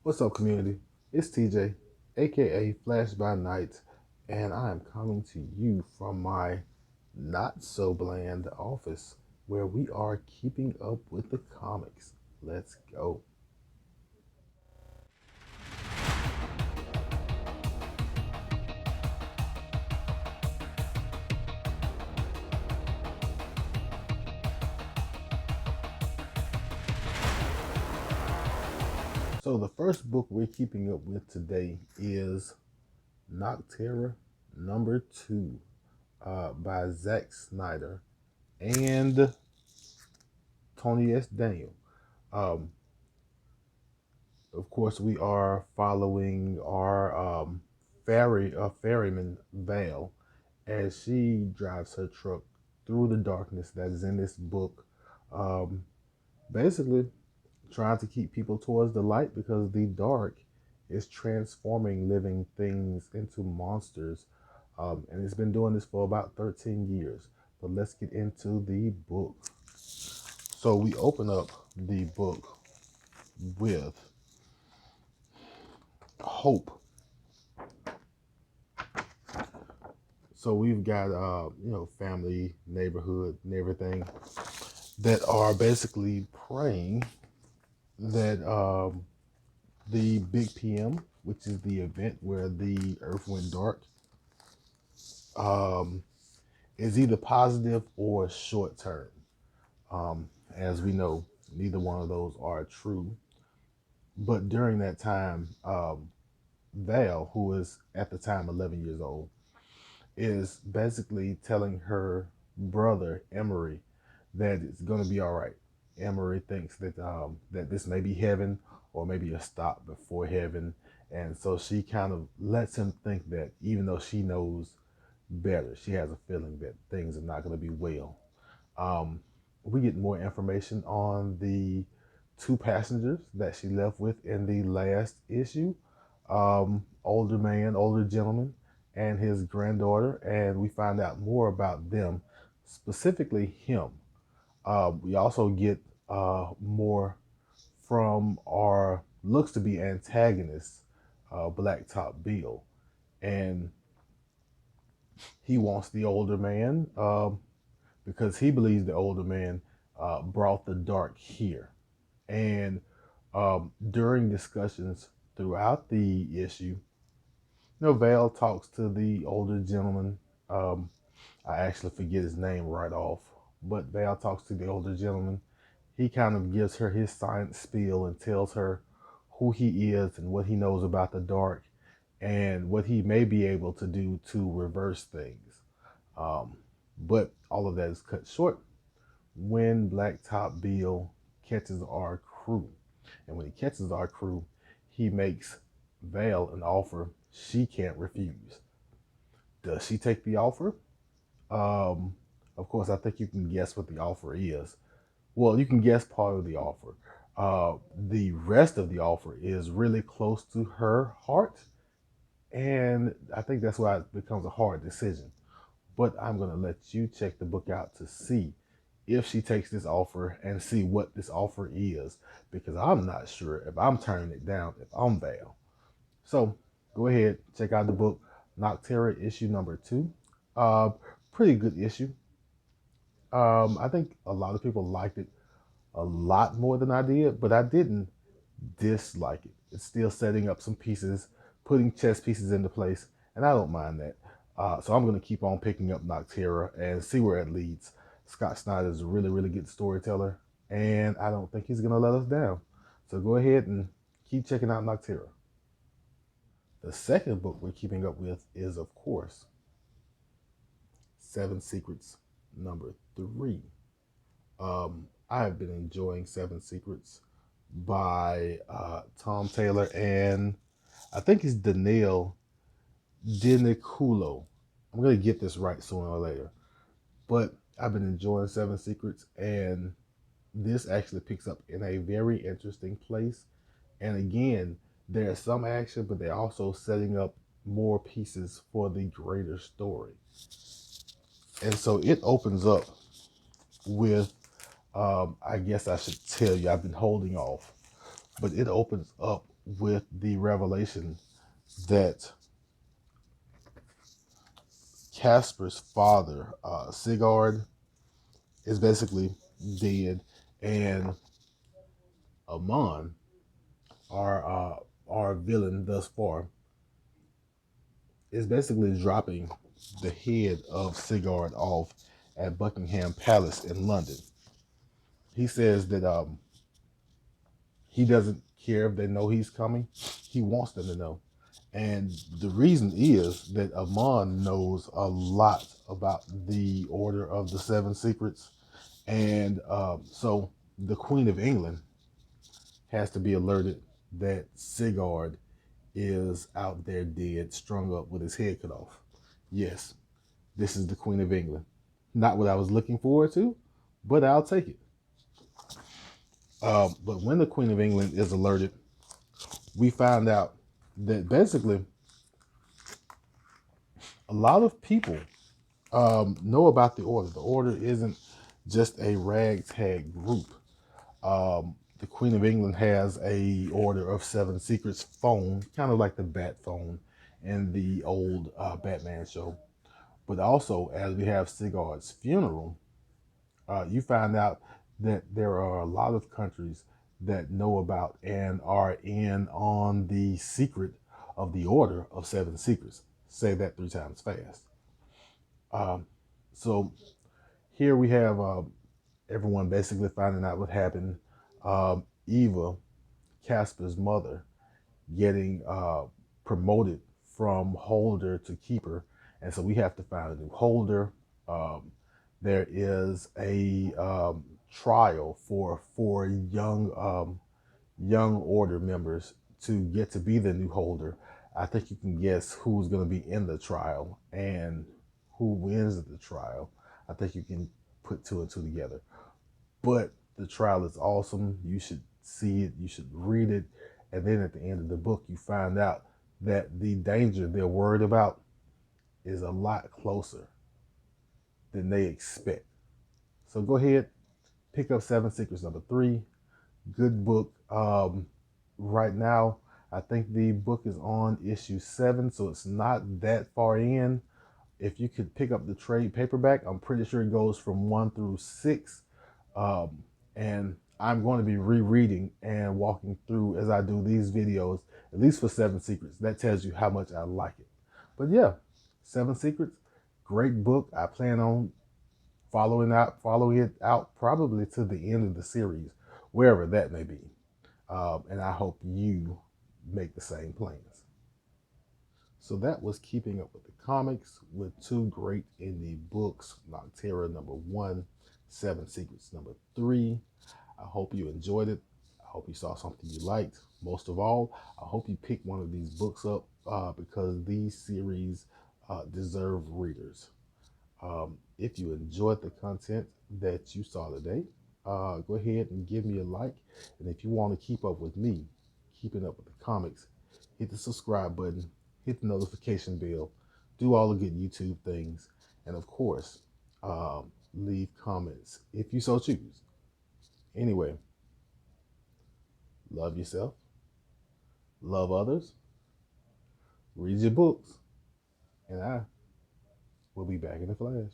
What's up, community? It's TJ, aka Flash by Night, and I am coming to you from my not so bland office where we are keeping up with the comics. Let's go. So, the first book we're keeping up with today is Nocterra number 2 by Zack Snyder and Tony S. Daniel. Um, of course, we are following our ferryman Vale as she drives her truck through the darkness that is in this book, um, basically trying to keep people towards the light because the dark is transforming living things into monsters. And it's been doing this for about 13 years. But let's get into the book. So we open up the book with hope. So we've got family, neighborhood, and everything that are basically praying that the big PM, which is the event where the Earth went dark, um, is either positive or short term. As we know, neither one of those are true. But during that time, Val, who is at the time 11 years old, is basically telling her brother Emery that it's going to be all right. Emery thinks that this may be heaven or maybe a stop before heaven, and so she kind of lets him think that even though she knows better, she has a feeling that things are not going to be well. Um, we get more information on the two passengers that she left with in the last issue. Older man, older gentleman, and his granddaughter, and we find out more about them, specifically him. We also get more from our looks to be antagonist, Blacktop Bill, and he wants the older man because he believes the older man brought the dark here. And during discussions throughout the issue, Vale talks to the older gentleman. Um, I actually forget his name right off, but Vale talks to the older gentleman. He kind of gives her his science spiel and tells her who he is and what he knows about the dark and what he may be able to do to reverse things. Um, but all of that is cut short when Blacktop Bill catches our crew. And when he catches our crew, he makes Vale an offer she can't refuse. Does she take the offer? Um, of course, I think you can guess what the offer is. Well, you can guess part of the offer. The rest of the offer is really close to her heart, and I think that's why it becomes a hard decision. But I'm going to let you check the book out to see if she takes this offer and see what this offer is, because I'm not sure if I'm turning it down if I'm Val. So go ahead, check out the book, Nocterra issue number 2. Uh, Pretty good issue. I think a lot of people liked it a lot more than I did, but I didn't dislike it. It's still setting up some pieces, putting chess pieces into place, and I don't mind that. So I'm going to keep on picking up Nocterra and see where it leads. Scott Snyder is a really, really good storyteller, and I don't think he's going to let us down. So go ahead and keep checking out Nocterra. The second book we're keeping up with is, of course, Seven Secrets number 3. I have been enjoying Seven Secrets by Tom Taylor and I think it's Danielle Diniculo. I'm going to get this right sooner or later. But I've been enjoying Seven Secrets, and this actually picks up in a very interesting place. And again, there's some action, but they're also setting up more pieces for the greater story. And so it opens up with, I guess I should tell you, I've been holding off, but it opens up with the revelation that Casper's father, Sigurd, is basically dead, and Amon, our villain thus far, is basically dropping the head of Sigurd off at Buckingham Palace in London. He says that he doesn't care if they know he's coming. He wants them to know. And the reason is that Amon knows a lot about the Order of the Seven Secrets. And so the Queen of England has to be alerted that Sigurd is out there dead, strung up with his head cut off. Yes, this is the Queen of England. Not what I was looking forward to, but I'll take it. But when the Queen of England is alerted, we find out that basically a lot of people know about the order. The order isn't just a ragtag group. The Queen of England has a Order of Seven Secrets phone, kind of like the Bat phone in the old Batman show. But also, as we have Sigurd's funeral, you find out that there are a lot of countries that know about and are in on the secret of the Order of Seven Secrets. Say that 3 times fast. Um, so here we have everyone basically finding out what happened. Eva, Casper's mother, getting promoted from holder to keeper, and so we have to find a new holder. Um, there is a trial for young order members to get to be the new holder. I think you can guess who's going to be in the trial and who wins the trial. I think you can put two and two together. But the trial is awesome. You should see it. You should read it. And then at the end of the book, you find out that the danger they're worried about is a lot closer than they expect. So go ahead, pick up Seven Secrets #3. Good book. Right now, I think the book is on issue 7, so it's not that far in. If you could pick up the trade paperback, I'm pretty sure it goes from 1 through 6. And I'm going to be rereading and walking through as I do these videos, at least for Seven Secrets. That tells you how much I like it. But yeah, Seven Secrets, great book. I plan on following it out probably to the end of the series, wherever that may be. And I hope you make the same plans. So that was Keeping Up with the Comics with 2 great indie books, Nocterra #1, Seven Secrets #3. I hope you enjoyed it. I hope you saw something you liked. Most of all, I hope you pick one of these books up because these series deserve readers. If you enjoyed the content that you saw today, go ahead and give me a like. And if you want to keep up with me, keeping up with the comics, hit the subscribe button, hit the notification bell, do all the good YouTube things, and of course, leave comments if you so choose. Anyway, love yourself, love others, read your books, and I will be back in the flash.